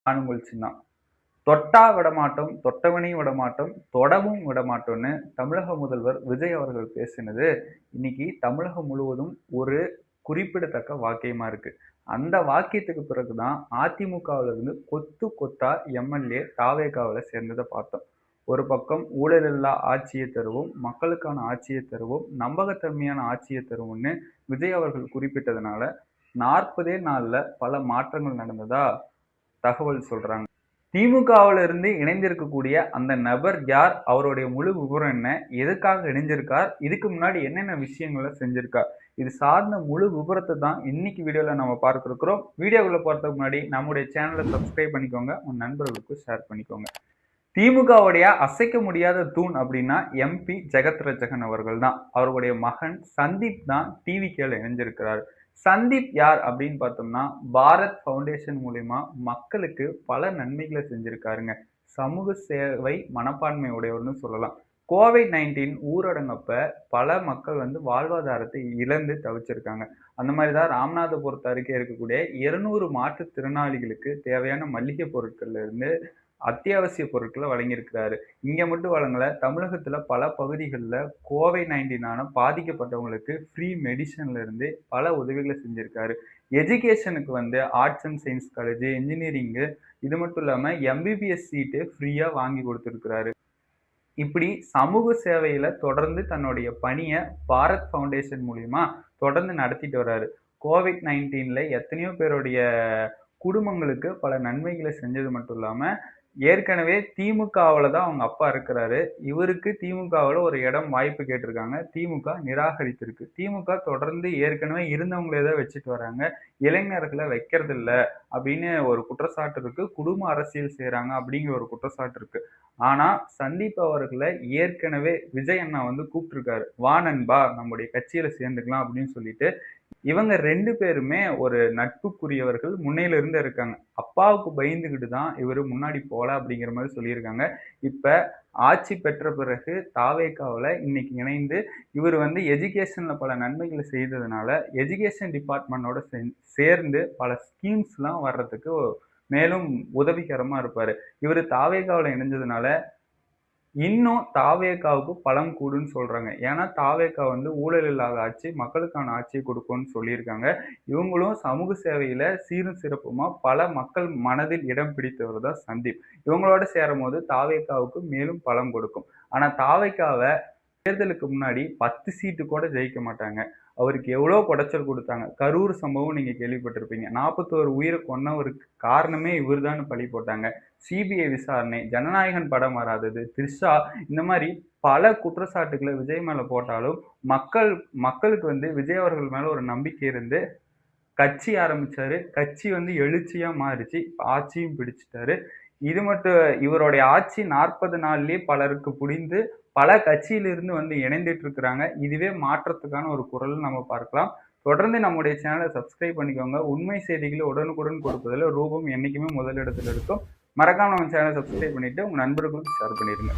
நான் உங்கள் சின்னா. தொட்டா விடமாட்டோம், தொட்டவனையும் விடமாட்டோம், தொடவும் விடமாட்டோம்னு தமிழக முதல்வர் விஜய் அவர்கள் பேசினது இன்னைக்கு தமிழகம் முழுவதும் ஒரு குறிப்பிடத்தக்க வாக்கியமா இருக்கு. அந்த வாக்கியத்துக்கு பிறகுதான் அதிமுகவுல இருந்து கொத்து கொத்தா எம்எல்ஏ தாவேகாவுல சேர்ந்ததை பார்த்தோம். ஒரு பக்கம் ஊழலில்லா ஆட்சியை தருவோம், மக்களுக்கான ஆட்சியை தருவோம், நம்பகத்தன்மையான ஆட்சியை தருவோம்னு விஜய் அவர்கள் குறிப்பிட்டதுனால 40 நாள்ல பல மாற்றங்கள் நடந்ததா தகவல் சொல்றாங்க. திமுகவுல இருந்து இணைந்திருக்கக்கூடிய அந்த நபர் யார்? அவருடைய முழு விவரம் என்ன? எதுக்காக இணைஞ்சிருக்கார்? இதுக்கு முன்னாடி என்னென்ன விஷயங்களை செஞ்சிருக்கார்? இது சார்ந்த முழு விவரத்தை தான் இன்னைக்கு வீடியோல நம்ம பார்க்க இருக்கிறோம். வீடியோக்குள்ள போறதுக்கு முன்னாடி நம்முடைய சேனலை சப்ஸ்கிரைப் பண்ணிக்கோங்க, உங்க நண்பர்களுக்கு ஷேர் பண்ணிக்கோங்க. திமுகவுடைய அசைக்க முடியாத தூண் அப்படின்னா எம்பி ஜெகத் ரட்சகன் அவர்கள் தான். அவருடைய மகன் சந்தீப் தான் டிவிகேல இணைஞ்சிருக்கிறார். சந்தீப் யார் அப்படின்னு பார்த்தோம்னா பாரத் ஃபவுண்டேஷன் மூலியமா மக்களுக்கு பல நன்மைகளை செஞ்சிருக்காருங்க. சமூக சேவை மனப்பான்மை உடையவர்னு சொல்லலாம். கோவிட்-19 ஊரடங்கப்ப பல மக்கள் வாழ்வாதாரத்தை இழந்து தவிச்சிருக்காங்க. அந்த மாதிரி தான் ராமநாதபுரத்து அருகே இருக்கக்கூடிய 200 மாற்றுத்திறனாளிகளுக்கு தேவையான மளிகை பொருட்கள்ல இருந்து அத்தியாவசிய பொருட்களை வழங்கியிருக்கிறாரு. இங்க மட்டும் வழங்கல, தமிழகத்துல பல பகுதிகளில் கோவிட்-19 பாதிக்கப்பட்டவங்களுக்கு ஃப்ரீ மெடிசன்ல இருந்து பல உதவிகளை செஞ்சிருக்காரு. எஜுகேஷனுக்கு ஆர்ட்ஸ் அண்ட் சயின்ஸ் காலேஜ், இன்ஜினியரிங்கு, இது மட்டும் இல்லாம எம்பிபிஎஸ் சீட்டு ஃப்ரீயா வாங்கி கொடுத்திருக்கிறாரு. இப்படி சமூக சேவையில தொடர்ந்து தன்னுடைய பணியை பாரத் ஃபவுண்டேஷன் மூலியமா தொடர்ந்து நடத்திட்டு வர்றாரு. கோவிட்-19ல எத்தனையோ பேருடைய குடும்பங்களுக்கு பல நன்மைகளை செஞ்சது மட்டும் இல்லாம ஏற்கனவே திமுகவுல தான் அவங்க அப்பா இருக்கிறாரு. இவருக்கு திமுகவுல ஒரு இடம் வாய்ப்பு கேட்டிருக்காங்க. திமுக நிராகரித்திருக்கு. திமுக தொடர்ந்து ஏற்கனவே இருந்தவங்களே தான் வச்சுட்டு வராங்க. இளைஞர்களை வைக்கிறது இல்ல அப்படின்னு ஒரு குற்றச்சாட்டு இருக்கு. குடும்ப அரசியல் செய்யறாங்க அப்படிங்கிற ஒரு குற்றச்சாட்டு இருக்கு. ஆனா சந்தீப் அவர்களை ஏற்கனவே விஜய் அண்ணா கூப்பிட்டிருக்காரு. வா நண்பா, நம்முடைய கட்சியில சேர்ந்துக்கலாம் அப்படின்னு சொல்லிட்டு. இவங்க 2 பேருமே ஒரு நட்புக்குரியவர்கள், முன்னையில இருந்து இருக்காங்க. அப்பாவுக்கு பயந்துகிட்டு தான் இவரு முன்னாடி போல அப்படிங்கிற மாதிரி சொல்லியிருக்காங்க. இப்ப ஆட்சி பெற்ற பிறகு தாவேகாவுல இன்னைக்கு இணைந்து இவர் எஜுகேஷன்ல பல நன்மைகளை செய்ததுனால எஜுகேஷன் டிபார்ட்மெண்டோட சேர்ந்து பல ஸ்கீம்ஸ் எல்லாம் வர்றதுக்கு மேலும் உதவிகரமா இருப்பாரு. இவர் தாவேகாவுல இணைஞ்சதுனால இன்னும் தாவேகாவுக்கு பலம் கூடுன்னு சொல்றாங்க. ஏன்னா தாவேகா ஊழல் இல்லாத ஆட்சி, மக்களுக்கான ஆட்சியை கொடுக்கும்னு சொல்லியிருக்காங்க. இவங்களும் சமூக சேவையில சீரும் சிறப்புமா பல மக்கள் மனதில் இடம் பிடித்தவர் தான் சந்தீப். இவங்களோட சேரும் போது தாவேகாவுக்கு மேலும் பலம் கொடுக்கும். ஆனா தாவேகாவை தேர்தலுக்கு முன்னாடி 10 சீட்டு கூட ஜெயிக்க மாட்டாங்க. அவருக்கு எவ்வளவு குடைச்சல் கொடுத்தாங்க. கரூர் சம்பவம் நீங்க கேள்விப்பட்டிருப்பீங்க. 41 உயிரை கொன்னவருக்கு காரணமே இவர்தான் பழி போட்டாங்க. சிபிஐ விசாரணை, ஜனநாயகன் படம் வராதது, த்ரிஷா, இந்த மாதிரி பல குற்றச்சாட்டுகளை விஜய் மேல போட்டாலும் மக்களுக்கு விஜய் அவர்கள் மேல ஒரு நம்பிக்கை இருந்து கட்சி ஆரம்பிச்சாரு. கட்சி எழுச்சியா மாறிச்சு. ஆட்சியும் பிடிச்சிட்டாரு. இது மட்டும் இவருடைய ஆட்சி 40 நாள்லயே பலருக்கு புடிந்து பல கட்சியிலிருந்து இணைந்துட்டு இருக்கிறாங்க. இதுவே மாற்றத்துக்கான ஒரு குரல் நம்ம பார்க்கலாம். தொடர்ந்து நம்முடைய சேனலை சப்ஸ்கிரைப் பண்ணிக்கோங்க. உண்மை செய்திகளை உடனுக்குடன் கொடுப்பதில் ரூபம் என்னைக்குமே முதலிடத்தில் இருக்கும். மறக்காம நம்ம சேனலை சப்ஸ்கிரைப் பண்ணிட்டு உங்க நண்பர்களுக்கு ஷேர் பண்ணிடுங்க.